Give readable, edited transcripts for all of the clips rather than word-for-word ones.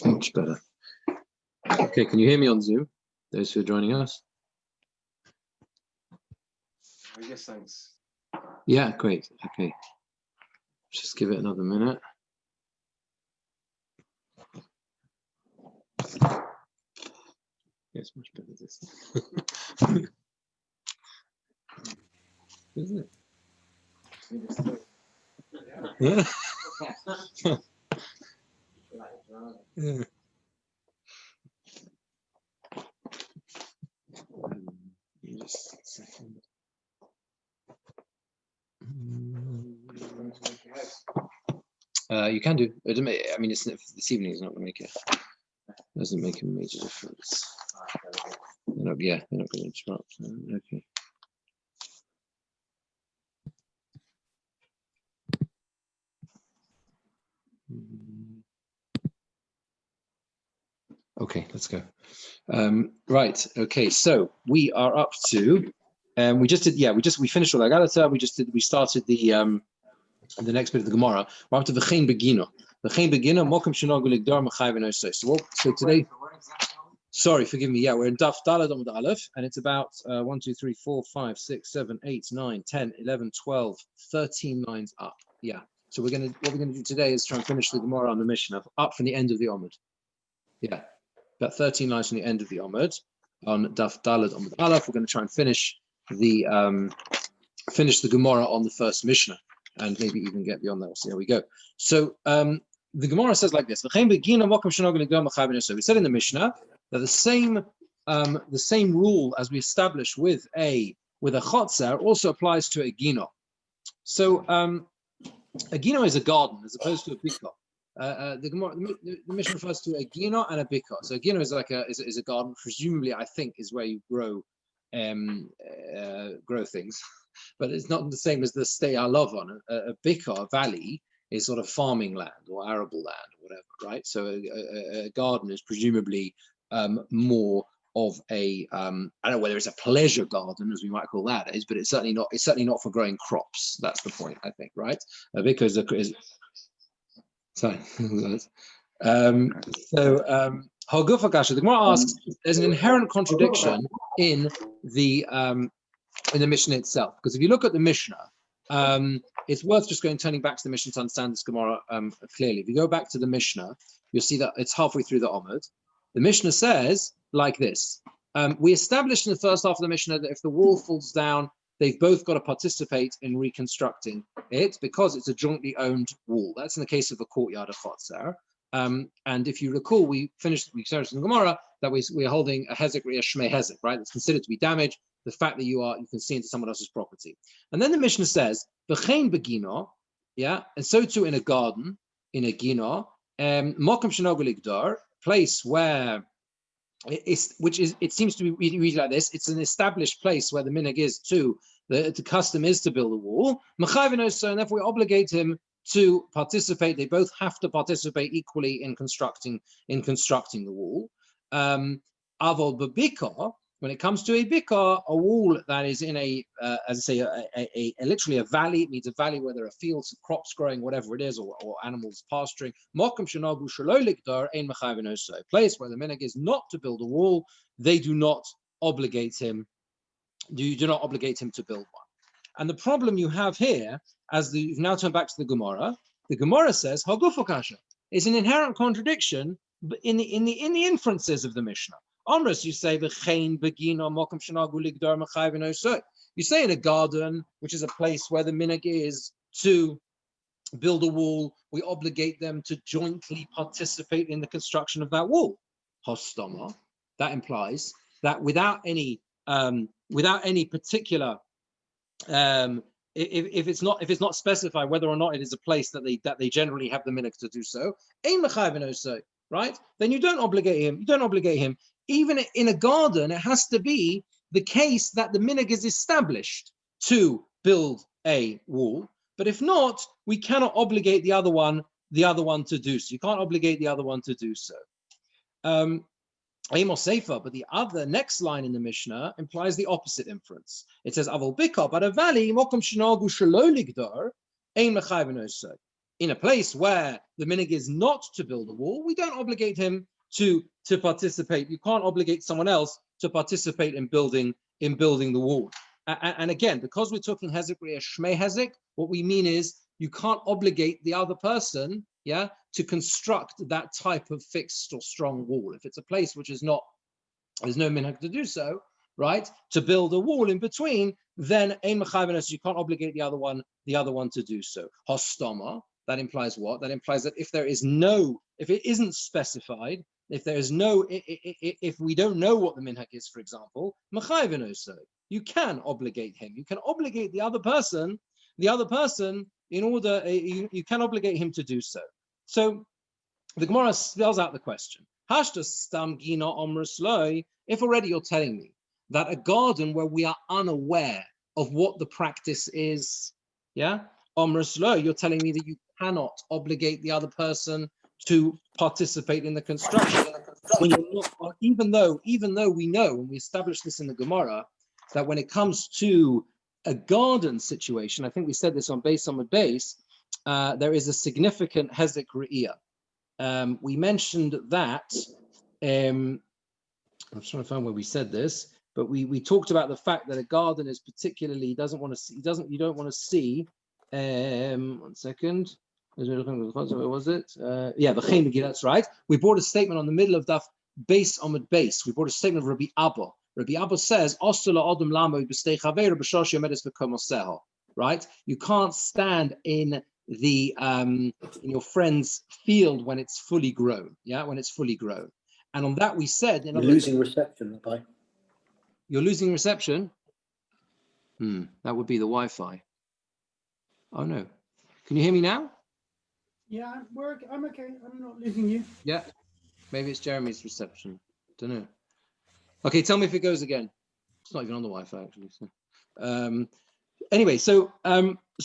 Much better. Okay, can you hear me on Zoom? Those who are joining us? Yes, thanks. Yeah, great. Okay. Just give it another minute. Yes, much better this. Isn't it? Yeah. Yeah. Just a second. You can do. I mean, it's, this evening is not going to make it. Doesn't make a major difference. They're not going to interrupt. Okay. Okay, let's go. Right. Okay. So we are up to. We finished all that Galata. We started the next bit of the Germora. We're up to V'chein Begino. V'chein Begino Mokum Shenogu Ligdar Mechai V'Nosei. So today. Sorry, forgive me. Yeah, we're in Daf Daled Amud Aleph, and it's about 1, 2, 3, 4, 5, 6, 7, 8, 9, 10, 11, 12, 13 lines up. Yeah. So what we're gonna do today is try and finish the Gemara on the Mishnah up from the end of the Amud. Yeah, about 13 lines from the end of the Amud on Daf Daled Amud Aleph. We're going to try and finish the Gemara on the first Mishnah, and maybe even get beyond that. We'll see how we go. So the Gemara says like this: We said in the Mishnah that the same rule as we established with a chotzer also applies to a gino. So a gino is a garden as opposed to a bika. The Mishnah refers to a gino and a bika. So a gino is like is a garden. Presumably, I think is where you grow things, but it's not the same as the stay I love on. A bika, a valley, is sort of farming land or arable land or whatever, right? So a garden is presumably more of a I don't know whether it's a pleasure garden as we might call that is, but it's certainly not for growing crops. That's the point, I think, right? Because sorry. Hagufa Kasha, the Gemara asks, there's an inherent contradiction in the Mishnah itself, because if you look at the Mishnah, it's worth just turning back to the Mishnah to understand this Gemara clearly. If you go back to the Mishnah, you'll see that it's halfway through the Amud. The Mishnah says like this: we established in the first half of the Mishnah that if the wall falls down, they've both got to participate in reconstructing it because it's a jointly owned wall. That's in the case of a courtyard of Chotzer. And if you recall, we started in the Gemara that we're holding a hezek or a shmei hezek, right? It's considered to be damaged. The fact that you can see into someone else's property. And then the Mishnah says, B'chein begino, yeah, and so too in a garden, in a gino, mokum shenogu ligdar, place where it seems to be read like this. It's an established place where the minhag is the custom is to build a wall. And therefore we obligate him to participate. They both have to participate equally in constructing the wall. Avol b'bika, when it comes to a bika, a wall that is in as I say, literally a valley. It means a valley where there are fields, crops growing, whatever it is, or animals pasturing. Mokum shenagu shelo ligdar ein mechayev enoso. A place where the minhag is not to build a wall, they do not obligate him. You do not obligate him to build one. And the problem you have here, you've now turned back to the Gemara says Hagufa Kasha. It's an inherent contradiction in the inferences of the Mishnah. Omrus, you say V'chein begino mokum shenagu ligdar mechayev enoso. You say in a garden, which is a place where the minhag is to build a wall, we obligate them to jointly participate in the construction of that wall. Hostama, that implies that without any particular if it's not specified whether or not it is a place that they generally have the minhag to do so, ein mechayev enoso, right? Then you don't obligate him. Even in a garden, it has to be the case that the minhag is established to build a wall. But if not, we cannot obligate the other one to do so. You can't obligate the other one to do so. But the other next line in the Mishnah implies the opposite inference. It says, "Avol bika, but a valley mokum shenagu shelo ligdar ein mechayev enoso." in a place where the minhag is not to build a wall, we don't obligate him to participate. You can't obligate someone else to participate in building the wall. And again, because we're talking hezek shmei hezek, what we mean is you can't obligate the other person, yeah, to construct that type of fixed or strong wall. If it's a place which is not, there's no minhag to do so, right? To build a wall in between, then ein mechayev, you can't obligate the other one to do so. Hostoma, that implies what? That implies that if it isn't specified, if there is no, if we don't know what the minhag is, for example, mechayev so you can obligate him. You can obligate the other person in order, you can obligate him to do so. So the Gemara spells out the question. If already you're telling me that a garden where we are unaware of what the practice is, yeah, you're telling me that you cannot obligate the other person to participate in the construction. When you're not, even though we know, and we established this in the Germora, that when it comes to a garden situation, I think we said this on base, there is a significant hezek re'iyah. We mentioned that, I'm trying to find where we said this, but we talked about the fact that a garden is particularly, you don't want to see, one second, where was it? Yeah, the Chemigi, that's right. We brought a statement on the middle of Daf base Amud base. We brought a statement of Rabbi Abba. Rabbi Abba says, right? You can't stand in in your friend's field when it's fully grown. Yeah, when it's fully grown. And on that we said, you're losing reception, Rabbi. You're losing reception? That would be the Wi-Fi. Oh no. Can you hear me now? Yeah, I'm okay. I'm not losing you. Yeah. Maybe it's Jeremy's reception. Don't know. Okay, tell me if it goes again. It's not even on the Wi-Fi actually. So, anyway, so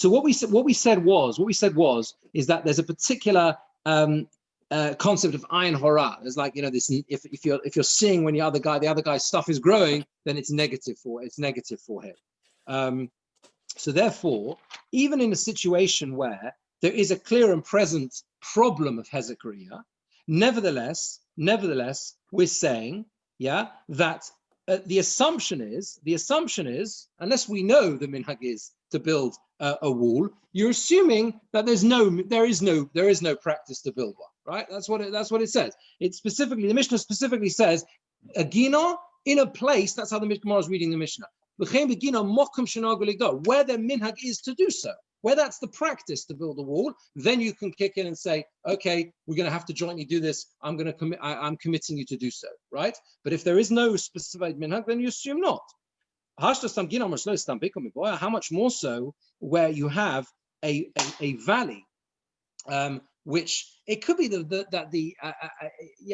what we said was that there's a particular concept of ayin hora. There's like, this, if you're seeing when the other guy's stuff is growing, then it's negative for him. So therefore, even in a situation where there is a clear and present problem of hezek re'iyah, nevertheless, we're saying, yeah, that the assumption is, unless we know the minhag is to build a wall, you're assuming that there is no practice to build one, right? That's what it says. The Mishnah specifically says a gina in a place. That's how the Gemara is reading the Mishnah. Where the minhag is to do so, where that's the practice to build a wall, then you can kick in and say, okay, we're going to have to jointly do this. I'm committing you to do so, right? But if there is no specified minhag, then you assume not. How much more so where you have a valley, which it could be that the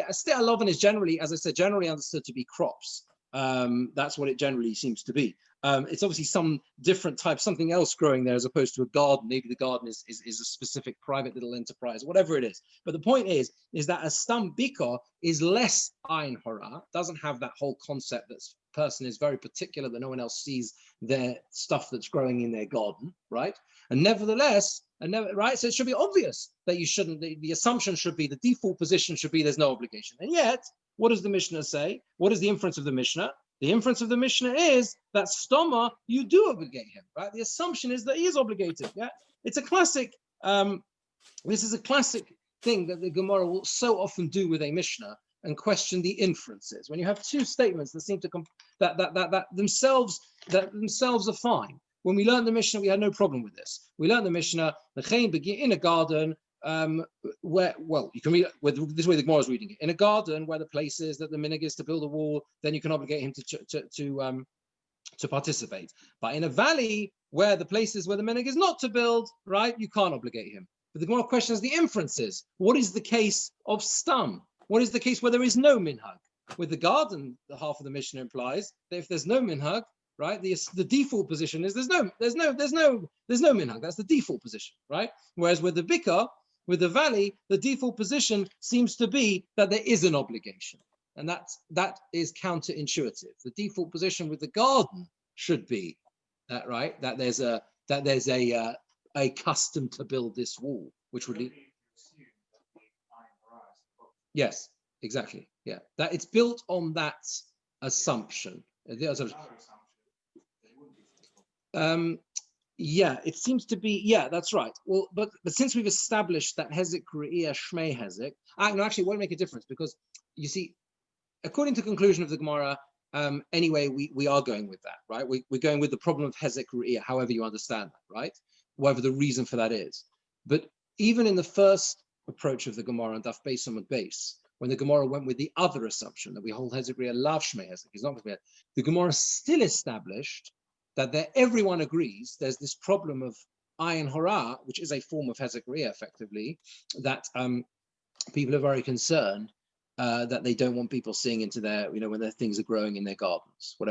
Esther Lovin is generally, as I said, generally understood to be crops. That's what it generally seems to be. It's obviously some different type, something else growing there as opposed to a garden. Maybe the garden is a specific private little enterprise, whatever it is. But the point is that a stam bika is less ayin hora, doesn't have that whole concept that person is very particular that no one else sees their stuff that's growing in their garden, right? And nevertheless, right? So it should be obvious that you shouldn't, the assumption should be, the default position should be there's no obligation. And yet, what does the Mishnah say? What is the inference of the Mishnah? The inference of the Mishnah is that stoma, you do obligate him, right? The assumption is that he is obligated. Yeah, it's a classic. This is a classic thing that the Germora will so often do with a Mishnah and question the inferences. When you have two statements that seem to that themselves are fine. When we learned the Mishnah, we had no problem with this. We learned the Mishnah, the chayin begin in a garden. Where, well, you can read this way the Gemara is reading it. In a garden where the place is that the minhag is to build a wall, then you can obligate him to participate. But in a valley where the place is where the minhag is not to build, right, you can't obligate him. But the Gemara questions the inferences. What is the case of stam? What is the case where there is no minhag? With the garden, the half of the Mishnah implies that if there's no minhag, right, the default position is there's no minhag. That's the default position, right? Whereas with the bika, with the valley, the default position seems to be that there is an obligation, and that is counterintuitive. The default position with the garden should be that, right, that there's a custom to build this wall, which would lead. Yes, exactly. Yeah, that it's built on that assumption. Yeah, it seems to be. Yeah, that's right. Well, but since we've established that hezek re'iyah shmei hezek, actually, it won't make a difference because you see, according to the conclusion of the Gemara, anyway, we are going with that, right? We're going with the problem of hezek re'iyah, however you understand that, right? Whatever the reason for that is. But even in the first approach of the Gemara on Daf Beis Amud Beis, when the Gemara went with the other assumption that we hold hezek re'iyah lav shmei hezek, is not going to be the Gemara still established that everyone agrees there's this problem of ayin hara, which is a form of hezek re'iyah, effectively, that people are very concerned that they don't want people seeing into their, when their things are growing in their gardens, for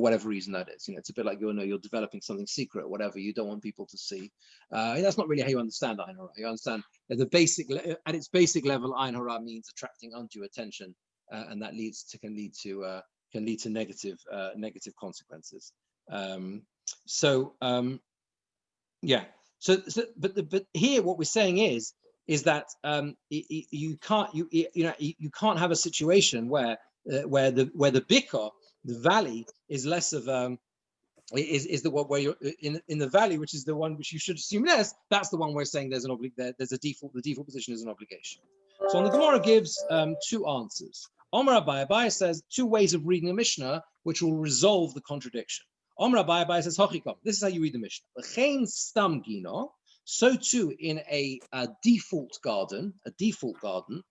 whatever reason that is. It's a bit like you're developing something secret, whatever. You don't want people to see. That's not really how you understand ayin hara. You understand that at its basic level, ayin hara means attracting undue attention, and that can lead to negative consequences. Yeah. But here what we're saying is that you can't have a situation where the bikah, the valley, is less of is the one where you're in the valley, which is the one which you should assume less. That's the one we're saying there's a default. The default position is an obligation. So on the Gemara gives two answers. Omar Abai says two ways of reading the Mishnah which will resolve the contradiction. Omar Abai says, Hochikom. This is how you read the Mishnah. V'chein stam gino. So too in a default garden, ubemokum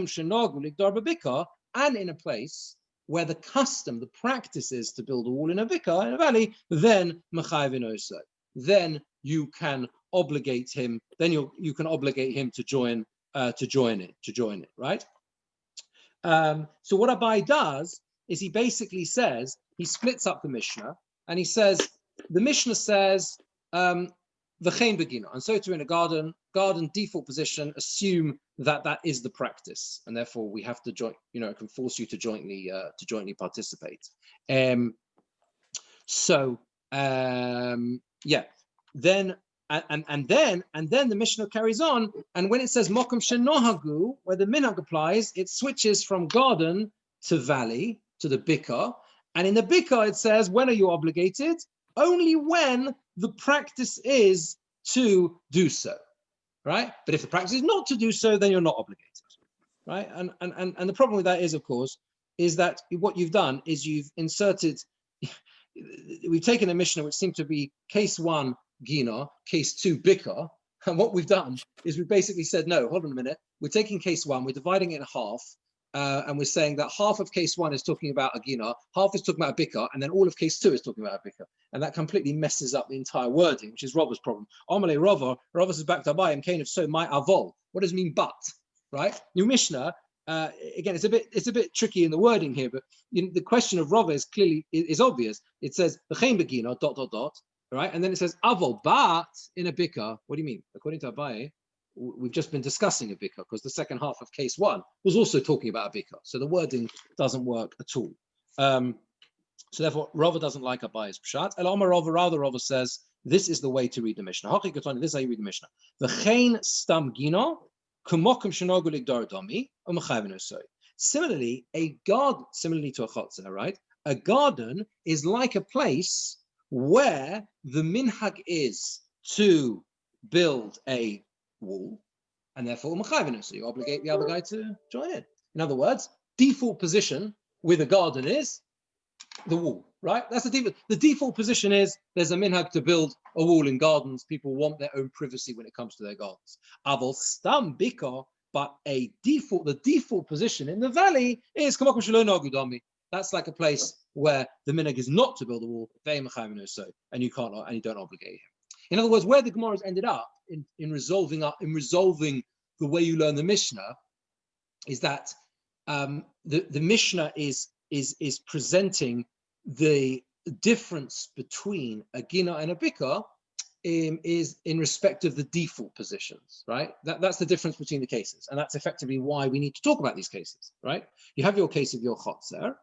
shenagu ligdar b'bikah, and in a place where the custom, the practice is to build a wall in a bikah, in a valley, then mechayvin oso. Then you can obligate him. Then you can obligate him to join it, right? So what Abai does is he basically says, he splits up the Mishnah, and he says, the Mishnah says, v'chein begino, and so too in a garden default position, assume that is the practice, and therefore we have to join. It can force you to jointly participate. Yeah. Then the Mishnah carries on, and when it says mokum shenohagu, where the minhag applies, it switches from garden to valley to the bikah, and in the bikah it says, when are you obligated? Only when the practice is to do so, right? But if the practice is not to do so, then you're not obligated, right? And the problem with that is, of course, is that what you've done is you've inserted. We've taken a Mishnah which seemed to be case 1 gina, case 2 bikah, and what we've done is we've basically said, no, hold on a minute. We're taking case 1, we're dividing it in half. And we're saying that half of case 1 is talking about a gina, half is talking about a bikah, and then all of case 2 is talking about a bikah. And that completely messes up the entire wording, which is Rava's problem. Amale Rava says back to Abai, Kain of so my avol. What does it mean but? Right? New Mishnah, again, it's a bit tricky in the wording here, but the question of Rava is obvious. It says v'chein begina ... right? And then it says avol, but in a bikah. What do you mean? According to Abai, we've just been discussing a bikah because the second half of case 1 was also talking about a bikah. So the wording doesn't work at all. So therefore, Rava doesn't like Abai's pshat. Elama Rava, rather Rava says, this is the way to read the Mishnah. This is how you read the Mishnah. V'chein stam gino, kumokum shenogu ligdar dami, u'mechayvin osoi. Similarly, similarly to a chotzer, right? A garden is like a place where the minhag is to build a wall, and therefore so you obligate the other guy to join in. In other words, default position with a garden is the wall, right? That's the default. The default position is there's a minhag to build a wall in gardens. People want their own privacy when it comes to their gardens. Avol stam bikah, but the default position in the valley is kamakom shelo nogu dami. That's like a place where the minhag is not to build a wall, and you don't obligate him. In other words, where the Gemara has ended up in resolving the way you learn the Mishnah is that the Mishnah is presenting the difference between a gina and a bikah is in respect of the default positions, right? That's the difference between the cases, and that's effectively why we need to talk about these cases, right? You have your case of your chotzer,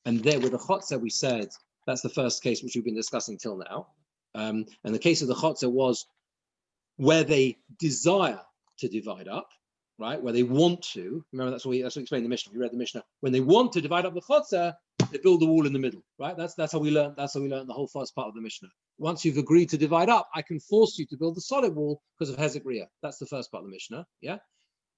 and there with the chotzer we said that's the first case which we've been discussing till now. And the case of the chotzer was where they desire to divide up, right? Where they want to. Remember, that's what we explained in the Mishnah. We read the Mishnah. When they want to divide up the chotzer, they build a wall in the middle, right? That's how we learned. That's how we learned the whole first part of the Mishnah. Once you've agreed to divide up, I can force you to build the solid wall because of Hezek Riyah. That's the first part of the Mishnah. Yeah.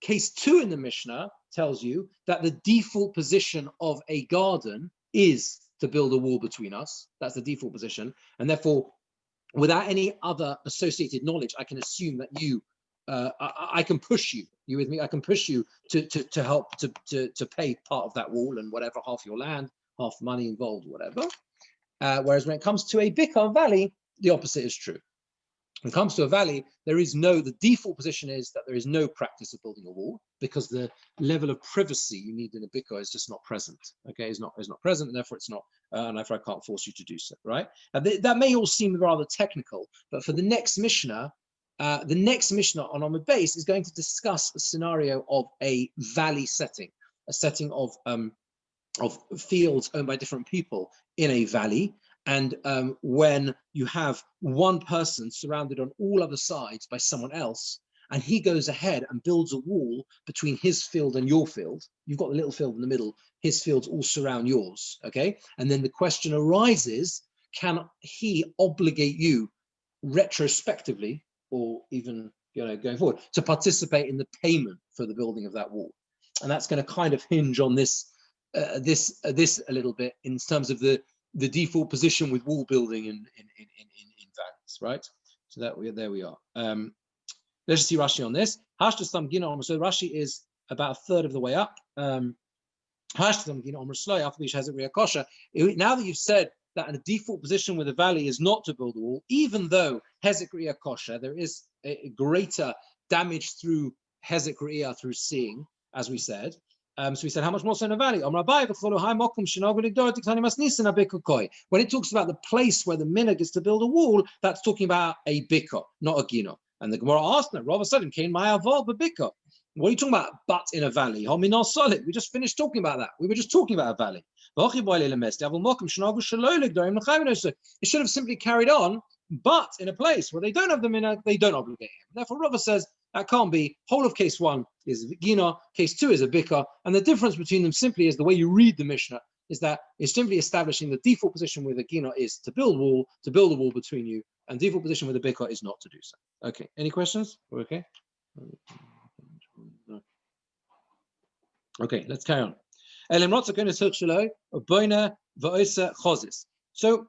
Case 2 in the Mishnah tells you that the default position of a garden is to build a wall between us. That's the default position, and therefore, without any other associated knowledge, I can assume that you, I can push you. You with me? I can push you to help to pay part of that wall and whatever, half your land, half money involved, whatever. Whereas when it comes to a Bikar valley, the opposite is true. When it comes to a valley, the default position is that there is no practice of building a wall because the level of privacy you need in a Bikar is just not present. Okay, is not present, and therefore it's not, and therefore I can't force you to do so. Right? That may all seem rather technical, but for the next Mishnah on Amud Beis is going to discuss a scenario of a valley setting, a setting of fields owned by different people in a valley. And when you have one person surrounded on all other sides by someone else, and he goes ahead and builds a wall between his field and your field, you've got the little field in the middle, his fields all surround yours, okay? And then the question arises, can he obligate you retrospectively, or even going forward, to participate in the payment for the building of that wall? And that's going to kind of hinge on this a little bit in terms of the default position with wall building in valleys, right? So there we are. Let's just see Rashi on this. So Rashi is about a third of the way up. Now that you've said that in a default position with a valley is not to build a wall, even though Hezek Riyah kosher, there is a greater damage through Hezek Riyah, through seeing, as we said. So we said, how much more so in a valley? When it talks about the place where the minhag is to build a wall, that's talking about a bikah, not a gino. And the Germora asked, Rava said, what are you talking about? But in a valley. We're just finished talking about that. We were just talking about a valley. It should have simply carried on, but in a place where they don't have the minhag, they don't obligate him. Therefore, Rava says that can't be. Whole of case 1 is Gina, case 2 is a bikah, and the difference between them simply is the way you read the Mishnah is that it's simply establishing the default position with a Gina is to build a wall between you, and default position with a bikah is not to do so. Okay, any questions? We're okay? Okay, let's carry on. So,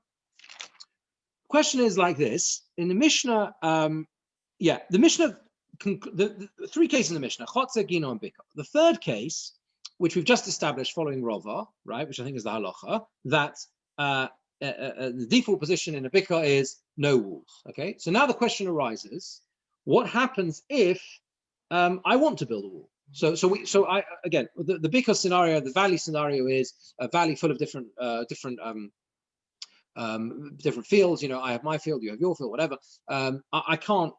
question is like this: in the Mishnah, the Mishnah, the 3 cases in the Mishnah, Chotzer, Gino, and Bikah. The third case, which we've just established following Rava, right, which I think is the halacha, that the default position in a Bikah is no walls. Okay, so now the question arises: what happens if I want to build a wall? So I again, the Bikah scenario, the valley scenario is a valley full of different fields. I have my field, you have your field, whatever. I can't,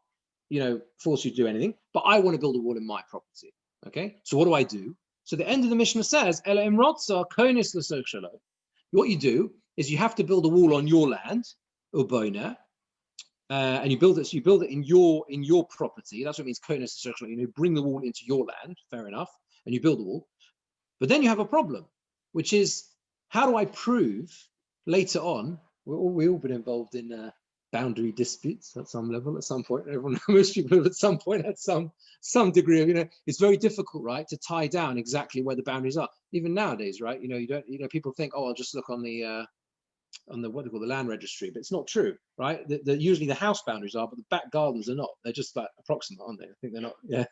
force you to do anything, but I want to build a wall in my property. Okay, so what do I do? So the end of the Mishnah says, what you do is you have to build a wall on your land, and you build it. So you build it in your property. That's what it means. Konis l'sochelo. Bring the wall into your land. Fair enough. And you build the wall, but then you have a problem, which is how do I prove later on? We've all been involved in boundary disputes at some level, at some point. Most people have at some point had some degree of, it's very difficult, right, to tie down exactly where the boundaries are. Even nowadays, right? You don't, people think, oh, I'll just look on the what they call the land registry, but it's not true, right? Usually the house boundaries are, but the back gardens are not. They're just like approximate, aren't they? I think they're not. Yeah.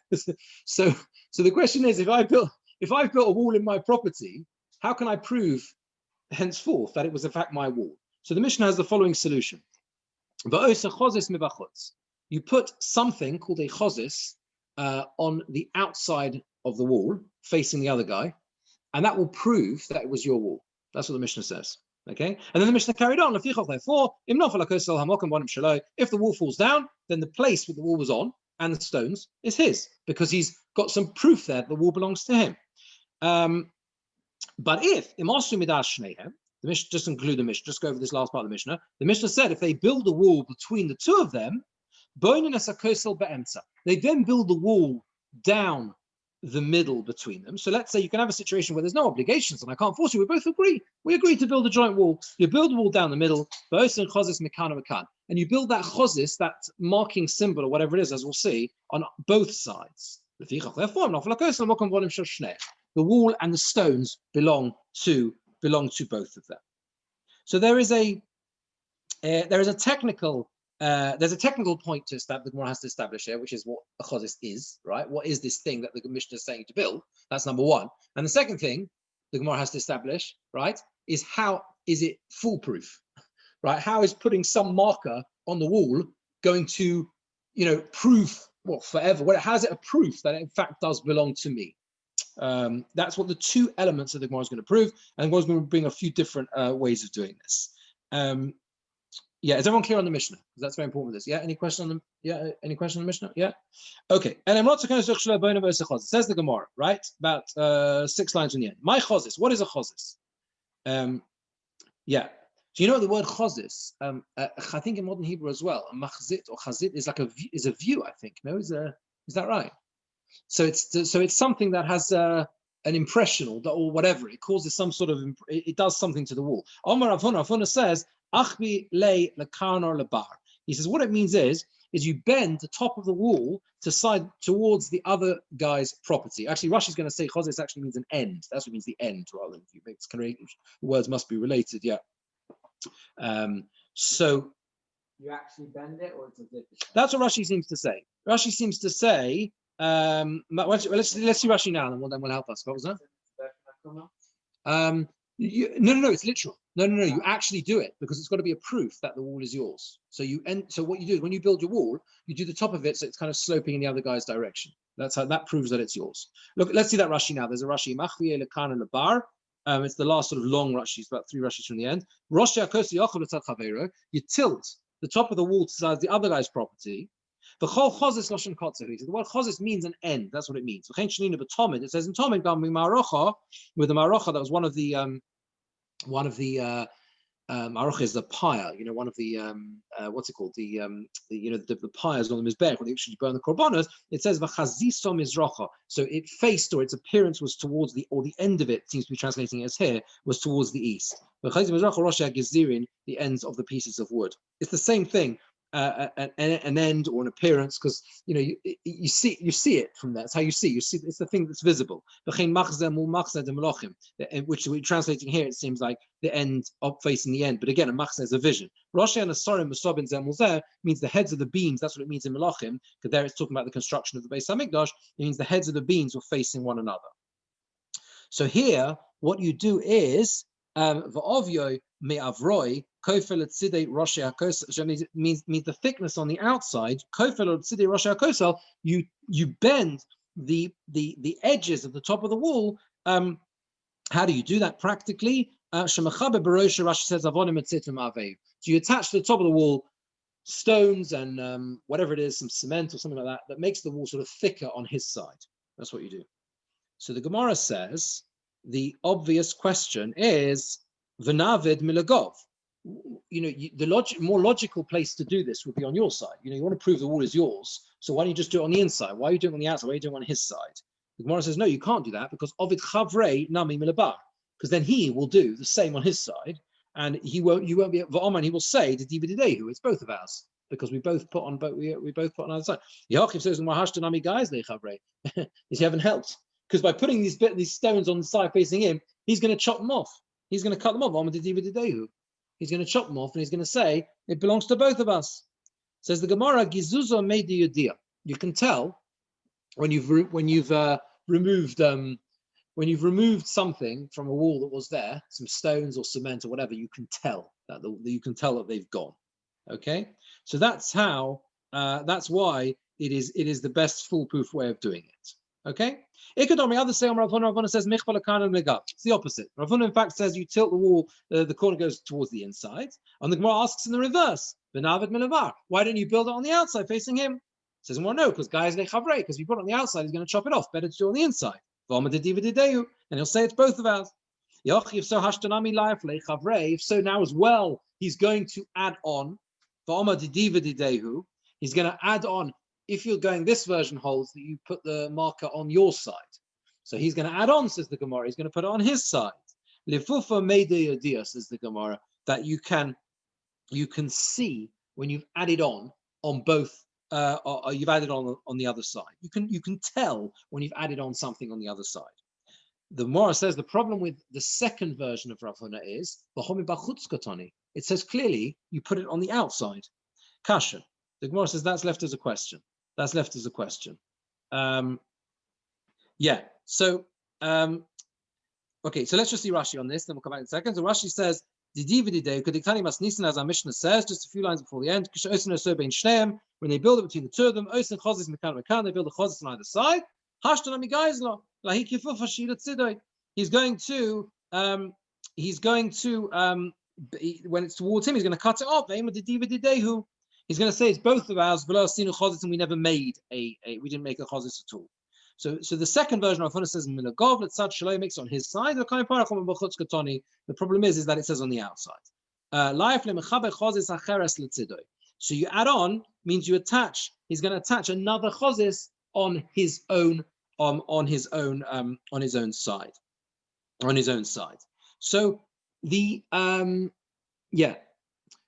So the question is, if I've built a wall in my property, how can I prove henceforth that it was in fact my wall? So the Mishnah has the following solution. You put something called a chozis on the outside of the wall, facing the other guy, and that will prove that it was your wall. That's what the Mishnah says. Okay, and then the Mishnah carried on. Therefore, if the wall falls down, then the place where the wall was on and the stones is his, because he's got some proof there that the wall belongs to him. But if the Mishnah, just include the Mishnah, just go over this last part of the Mishnah. The Mishnah said if they build a wall between the two of them, They then build the wall down the middle between them. So let's say you can have a situation where there's no obligations and I can't force you. We both agree. We agree to build a joint wall. You build the wall down the middle, and you build that chozis, that marking symbol or whatever it is, as we'll see, on both sides. The wall and the stones belong to both of them. So there's a technical point to establish, the Gemara has to establish here, which is what a chozis is, right? What is this thing that the Mishnah is saying to build? That's number one. And the second thing the Gemara has to establish, right, is how is it foolproof, right? How is putting some marker on the wall going to, prove forever? How is it a proof that it in fact does belong to me? That's what the two elements of the Gemara is going to prove, and the Gemara is going to bring a few different ways of doing this. Yeah, is everyone clear on the Mishnah? Because that's very important with this. Yeah, any question on the any question on the Mishnah? Yeah, okay. And I'm not going to it says the Gemara, right? About 6 lines from the end. My chozis. What is a chozis? Yeah. Do you know the word chozis? I think in modern Hebrew as well, a machzit or chazit is like a view. I think. No, is that right? So it's something that has an impression or whatever. It causes some sort of it does something to the wall. Omar Avuna says. He says what it means is you bend the top of the wall to side towards the other guy's property. Actually, Rashi's going to say chozis actually means an end. That's what it means, the end, rather than you. It's kind of, the words must be related. Yeah. So you actually bend it, or it's a different? That's what Rashi seems to say. Rashi seems to say. Let's see Rashi now, and then we'll help us. What was that? No, it's literal. No, you actually do it because it's got to be a proof that the wall is yours. So what you do is when you build your wall, you do the top of it so it's kind of sloping in the other guy's direction. That proves that it's yours. Look, let's see that Rashi now. There's a Rashi Machviye Lekan Lebar. It's the last sort of long Rashi, it's about 3 Rashis from the end. You tilt the top of the wall to the other guy's property. The whole chozis lashon kotzer. The word chozis means an end. That's what it means. It says in Tomid with the marocha that was one of the marocha is the pyre. One of the what's it called? The pyres on the mizbech when they actually burn the korbanos. It says v'chaziso mizracha. So it faced, or its appearance was towards the end of it seems to be translating it as here was towards the east. V'chaziso mizracha roshah gezirin, the ends of the pieces of wood. It's the same thing. An end or an appearance, because you see it from there. That's how you see. It's the thing that's visible. Which we're translating here, it seems like the end of facing the end. But again, a machzeh is a vision. Rosh and Asarim Masabin Zemulzeh means the heads of the beams. That's what it means in Melachim, because there it's talking about the construction of the Beis Hamikdash. It means the heads of the beams were facing one another. So here, what you do is v'ovyo me'avroi kofel etzidei rosh hakosel means the thickness on the outside. Kofel etzidei rosh hakosel, you bend the edges of the top of the wall. How do you do that practically? Shemachabe barosha, Rashi says avonim etzitim avei. So you attach to the top of the wall stones and whatever it is, some cement or something like that makes the wall sort of thicker on his side. That's what you do. So the Gemara says the obvious question is v'navid milagov. The more logical place to do this would be on your side. You want to prove the wall is yours, so why don't you just do it on the inside? Why are you doing it on the outside? Why are you doing it on his side? The Gemara says no, you can't do that because ovid chavrei nami milabar, because then he will do the same on his side, and you won't be v'oman. He will say the divididehu, it's both of ours because we both put on either side. Yaakov says nami guys they chavrei, is you haven't helped. Because by putting these stones on the side facing him, he's going to chop them off. He's going to cut them off. He's going to chop them off, and he's going to say it belongs to both of us. Says the Gemara, Gizuzo made the yudia. You can tell when you've removed something from a wall that was there, some stones or cement or whatever. You can tell that they've gone. Okay, so that's how. That's why it is the best foolproof way of doing it. Okay. Ikadomi, others say Rav Huna says Michbal Akana Megab. It's the opposite. Rav Huna in fact says you tilt the wall, the corner goes towards the inside. And the Gemara asks in the reverse, Benavid Melavar. Why don't you build it on the outside facing him? Says well no, because guys lechavre, because if you put it on the outside, he's going to chop it off. Better to do it on the inside. And he'll say it's both of ours. If so, hashtanami life lechavre. If so, now as well, he's going to add on. He's going to add on. If you're going, this version holds that you put the marker on your side. So he's going to add on, says the Gemara. He's going to put it on his side. Lefufa meide yodia, says the Gemara, that you can see when you've added on both. Or you've added on the other side. You can tell when you've added on something on the other side. The Gemara says the problem with the second version of Rav Huna is it says clearly you put it on the outside. Kasha. The Gemara says that's left as a question. That's left as a question. Yeah. So okay. So let's just see Rashi on this. Then we'll come back in a second. So Rashi says the DVD Kediktani Mas Nisan, as our Mishnah says, just a few lines before the end. When they build it between the two of them, they build a chozis on either side. He's going to when it's towards him, he's going to cut it off. He's going to say it's both of ours, and we never made we didn't make a chozis at all. So the second version of Huna says Milagov, let's start Shalom makes on his side. The problem is that it says on the outside. So you add on means you attach. He's going to attach another chozis on his own side. So the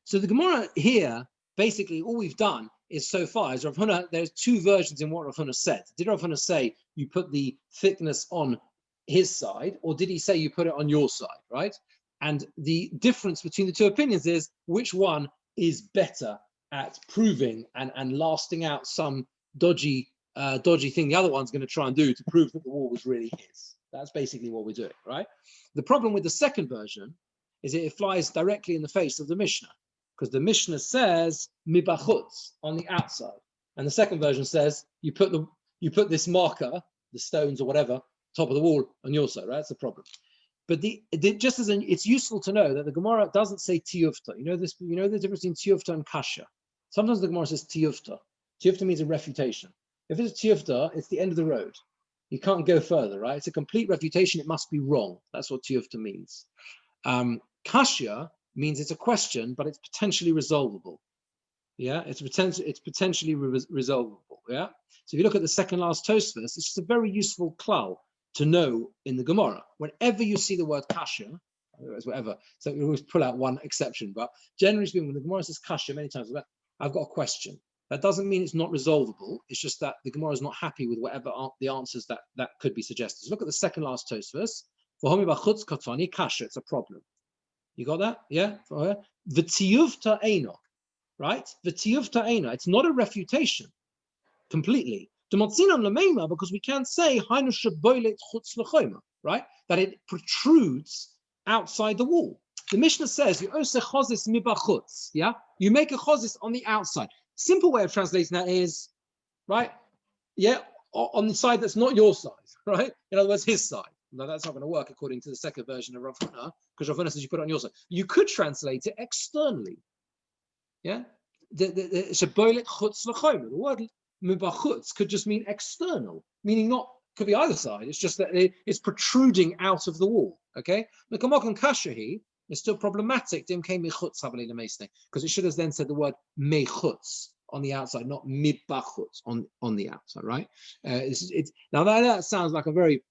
So the Gemara here, basically all we've done is so far is Rav Huna, there's two versions in what Rav Huna said. Did Rav Huna say you put the thickness on his side, or did he say you put it on your side, right? And the difference between the two opinions is which one is better at proving and lasting out some dodgy thing the other one's going to try and do to prove that the wall was really his. That's basically what we're doing, right? The problem with the second version is it flies directly in the face of the Mishnah, because the Mishnah says mibachutz, on the outside, and the second version says you put this marker, the stones or whatever, top of the wall on your side, right? That's the problem. But it's useful to know that the Gemara doesn't say tiyufta. You know the difference between tiyufta and kasha. Sometimes the Gemara says tiyufta. Tiyufta means a refutation. If it's tiyufta, it's the end of the road. You can't go further, right? It's a complete refutation. It must be wrong. That's what tiyufta means. Kasha means it's a question, but it's potentially resolvable. Yeah, it's potentially resolvable. Yeah. So if you look at the second last Tosfos, it's just a very useful klal to know in the Gemara. Whenever you see the word kasha, whatever, so we always pull out one exception, but generally speaking, when the Gemara says kasha many times, I've got a question. That doesn't mean it's not resolvable. It's just that the Gemara is not happy with whatever the answers that could be suggested. So look at the second last Tosfos. For homi b'chutz katani kasha, it's a problem. You got that? Yeah. V'tiyuvta eino, right? V'tiyuvta eino. It's not a refutation completely. Because we can't say right, that it protrudes outside the wall. The Mishnah says you yeah, you make a chozis on the outside. Simple way of translating that is, right, yeah, on the side that's not your side, right? In other words, his side. Now that's not going to work according to the second version of Rav Huna, because Rav Huna says you put it on your side. You could translate it externally. Yeah, the word mibachutz could just mean external, meaning could be either side. It's just that it's protruding out of the wall. Okay, the kamakon kashahi is still problematic. Because it should have then said the word mechutz on the outside, not mibachutz on the outside, right? Now that sounds like a very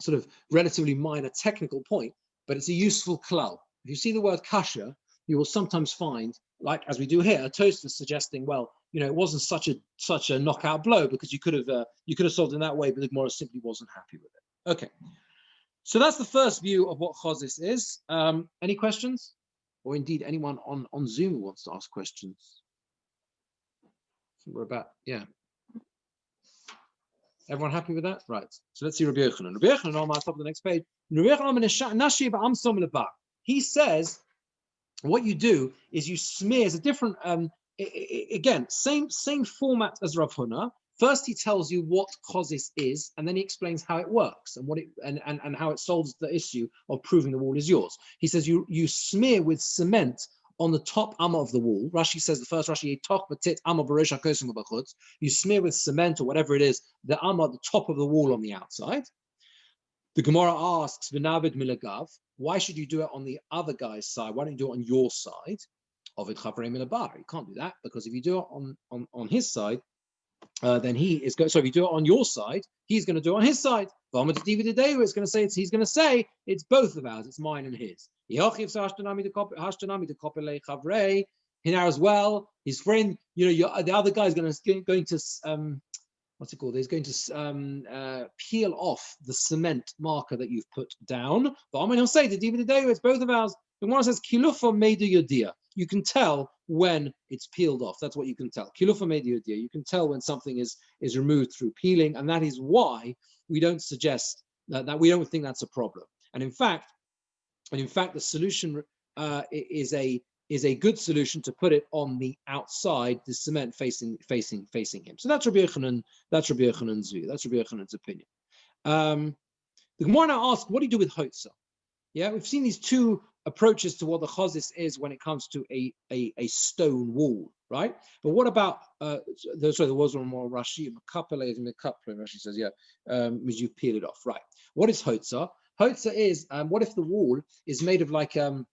sort of relatively minor technical point, but it's a useful klal. If you see the word kasha, you will sometimes find, like as we do here, a Tosfos suggesting, well, it wasn't such a knockout blow because you could have solved in that way, but the Gemara simply wasn't happy with it. Okay, so that's the first view of what chozis is. Any questions, or indeed anyone on Zoom who wants to ask questions? So we're about, yeah. Everyone happy with that? Right. So let's see Rabbi Yochanan. Rabbi Yochanan on top of the next page. He says, what you do is you smear. It's a different, again, same format as Rav Huna. First, he tells you what chozis is, and then he explains how it works and what it and how it solves the issue of proving the wall is yours. He says you smear with cement on the top amma of the wall. Rashi says the first Rashi you smear with cement or whatever it is the amma at the top of the wall on the outside. The Gemara asks, "V'navid milagav." Why should you do it on the other guy's side? Why don't you do it on your side? Ovid Chavrei Milabar. You can't do that because if you do it on his side, then he is going. So if you do it on your side, he's going to do it on his side. It's going to say he's going to say it's both of ours. It's mine and his. Here as well, his friend, the other guy is going to what's it called? He's going to peel off the cement marker that you've put down. But he'll say it's both of ours. The one says kilufa meidu yodia. You can tell when it's peeled off. That's what you can tell. Kilufa meidu yodia. You can tell when something is removed through peeling, and that is why we don't suggest that we don't think that's a problem. And in fact, the solution is a good solution to put it on the outside, the cement facing him. So that's Rabbi Yochanan's view. That's Rabbi Yochanan's opinion. The Gemara now asks, what do you do with hotza? Yeah, we've seen these two approaches to what the chazis is when it comes to a stone wall, right? But what about there was one more Rashi, Rashi says, means you peel it off, right? What is hotza? Hotza is what if the wall is made of like a